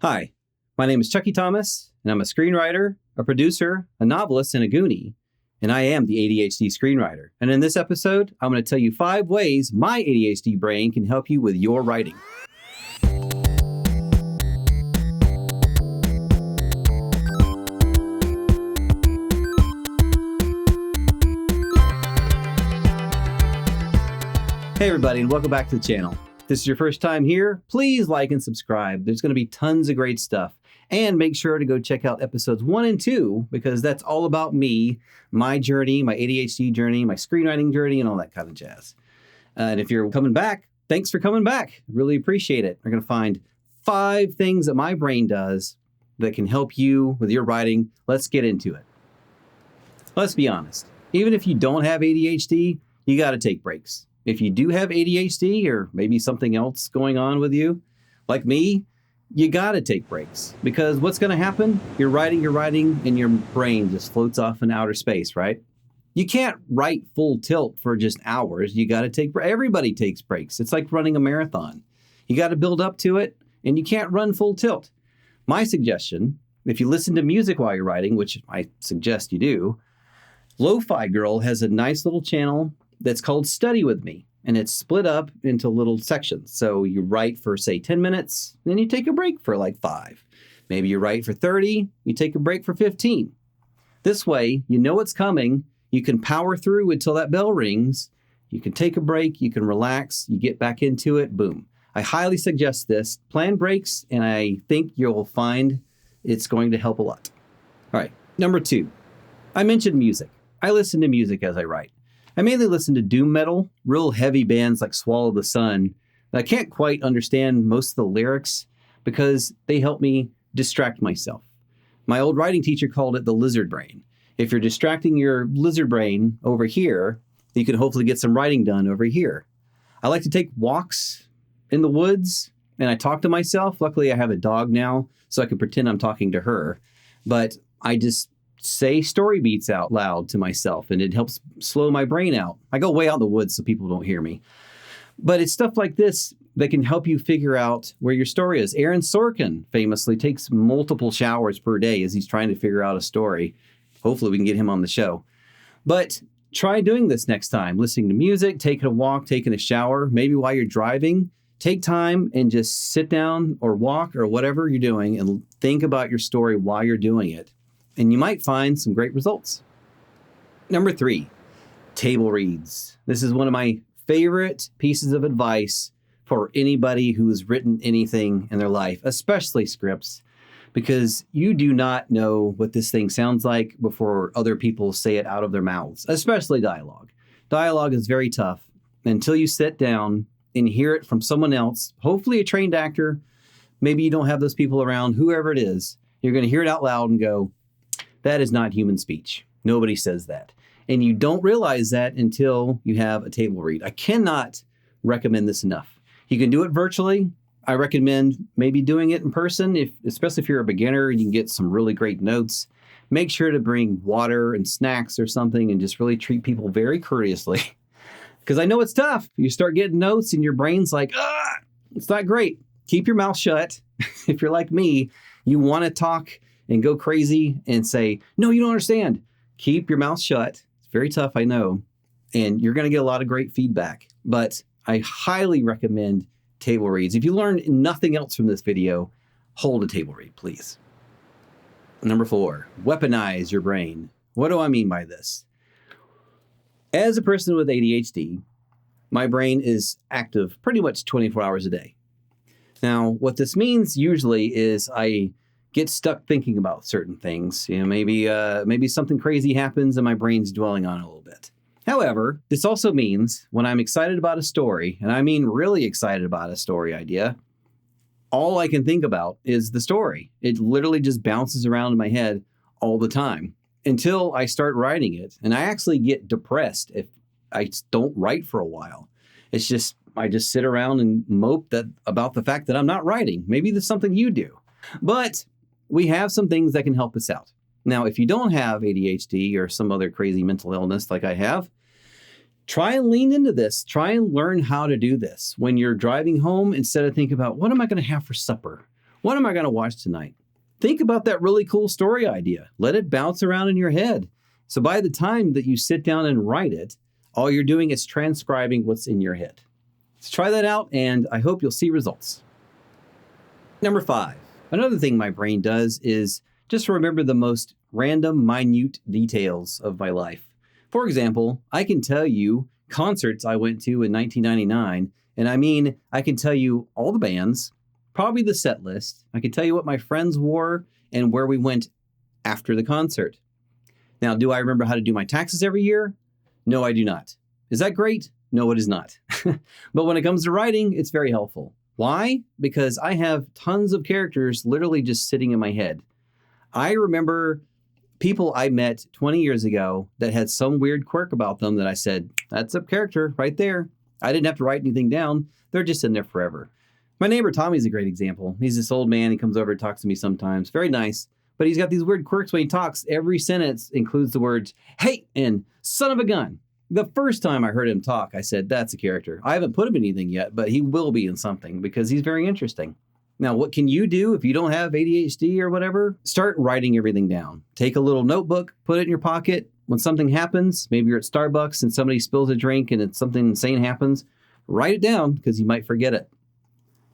Hi, my name is Chuckie Thomas, and I'm a screenwriter, a producer, a novelist, and a Goonie. And I am the ADHD screenwriter. And in this episode, I'm going to tell you 5 ways my ADHD brain can help you with your writing. Hey everybody, and welcome back to the channel. If this is your first time here, please like and subscribe. There's going to be tons of great stuff. And make sure to go check out episodes 1 and 2, because that's all about me, my journey, my ADHD journey, my screenwriting journey, and all that kind of jazz. And if you're coming back, thanks for coming back. Really appreciate it. We're going to find 5 things that my brain does that can help you with your writing. Let's get into it. Let's be honest. Even if you don't have ADHD, you got to take breaks. If you do have ADHD or maybe something else going on with you, like me, you got to take breaks, because what's going to happen? You're writing, and your brain just floats off in outer space, right? You can't write full tilt for just hours. You got to take, everybody takes breaks. It's like running a marathon. You got to build up to it, and you can't run full tilt. My suggestion, if you listen to music while you're writing, which I suggest you do, Lo-Fi Girl has a nice little channel that's called Study With Me. And it's split up into little sections. So you write for, say, 10 minutes, then you take a break for like 5. Maybe you write for 30, you take a break for 15. This way, you know what's coming. You can power through until that bell rings. You can take a break, you can relax, you get back into it, boom. I highly suggest this. Plan breaks, and I think you'll find it's going to help a lot. All right, number 2. I mentioned music. I listen to music as I write. I mainly listen to doom metal, real heavy bands like Swallow the Sun. I can't quite understand most of the lyrics because they help me distract myself. My old writing teacher called it the lizard brain. If you're distracting your lizard brain over here, you can hopefully get some writing done over here. I like to take walks in the woods, and I talk to myself. Luckily, I have a dog now, so I can pretend I'm talking to her. But I just say story beats out loud to myself, and it helps slow my brain out. I go way out in the woods so people don't hear me. But it's stuff like this that can help you figure out where your story is. Aaron Sorkin famously takes multiple showers per day as he's trying to figure out a story. Hopefully we can get him on the show. But try doing this next time. Listening to music, taking a walk, taking a shower, maybe while you're driving. Take time and just sit down or walk or whatever you're doing and think about your story while you're doing it. And you might find some great results. Number 3, table reads. This is one of my favorite pieces of advice for anybody who's written anything in their life, especially scripts, because you do not know what this thing sounds like before other people say it out of their mouths, especially dialogue. Dialogue is very tough until you sit down and hear it from someone else, hopefully a trained actor. Maybe you don't have those people around, whoever it is. You're going to hear it out loud and go, that is not human speech. Nobody says that. And you don't realize that until you have a table read. I cannot recommend this enough. You can do it virtually. I recommend maybe doing it in person, especially if you're a beginner and you can get some really great notes. Make sure to bring water and snacks or something and just really treat people very courteously. Because I know it's tough. You start getting notes and your brain's like, it's not great. Keep your mouth shut. If you're like me, you want to talk and go crazy and say, no, you don't understand. Keep your mouth shut. It's very tough, I know. And you're going to get a lot of great feedback. But I highly recommend table reads. If you learned nothing else from this video, hold a table read, please. Number 4, weaponize your brain. What do I mean by this? As a person with ADHD, my brain is active pretty much 24 hours a day. Now, what this means usually is I get stuck thinking about certain things. Maybe something crazy happens and my brain's dwelling on it a little bit. However, this also means when I'm excited about a story, and I mean really excited about a story idea, all I can think about is the story. It literally just bounces around in my head all the time until I start writing it. And I actually get depressed if I don't write for a while. It's just, I just sit around and mope about the fact that I'm not writing. Maybe that's something you do. But we have some things that can help us out. Now, if you don't have ADHD or some other crazy mental illness like I have, try and lean into this. Try and learn how to do this. When you're driving home, instead of thinking about, what am I going to have for supper? What am I going to watch tonight? Think about that really cool story idea. Let it bounce around in your head. So by the time that you sit down and write it, all you're doing is transcribing what's in your head. Let's try that out, and I hope you'll see results. Number 5. Another thing my brain does is just remember the most random, minute details of my life. For example, I can tell you concerts I went to in 1999, and I can tell you all the bands, probably the set list. I can tell you what my friends wore and where we went after the concert. Now, do I remember how to do my taxes every year? No, I do not. Is that great? No, it is not. But when it comes to writing, it's very helpful. Why? Because I have tons of characters literally just sitting in my head. I remember people I met 20 years ago that had some weird quirk about them that I said, that's a character right there. I didn't have to write anything down. They're just in there forever. My neighbor Tommy's a great example. He's this old man. He comes over and talks to me sometimes. Very nice. But he's got these weird quirks when he talks. Every sentence includes the words, hey, and son of a gun. The first time I heard him talk, I said, that's a character. I haven't put him in anything yet, but he will be in something because he's very interesting. Now, what can you do if you don't have ADHD or whatever? Start writing everything down. Take a little notebook, put it in your pocket. When something happens, maybe you're at Starbucks and somebody spills a drink and something insane happens, write it down because you might forget it.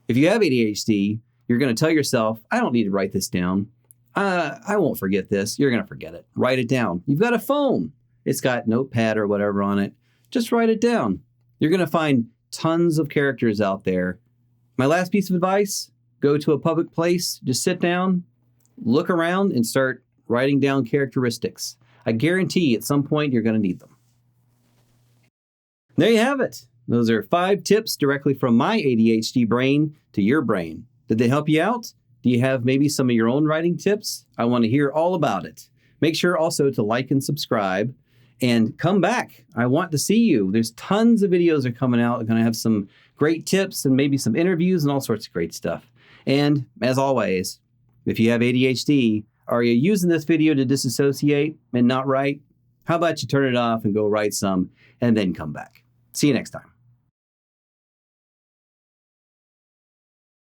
If you have ADHD, you're going to tell yourself, I don't need to write this down. I won't forget this. You're going to forget it. Write it down. You've got a phone. It's got Notepad or whatever on it. Just write it down. You're going to find tons of characters out there. My last piece of advice, go to a public place, just sit down, look around, and start writing down characteristics. I guarantee at some point you're going to need them. There you have it. Those are 5 tips directly from my ADHD brain to your brain. Did they help you out? Do you have maybe some of your own writing tips? I want to hear all about it. Make sure also to like and subscribe and come back. I want to see you. There's tons of videos that are coming out. I'm going to have some great tips and maybe some interviews and all sorts of great stuff. And as always, if you have ADHD, are you using this video to disassociate and not write? How about you turn it off and go write some and then come back? See you next time.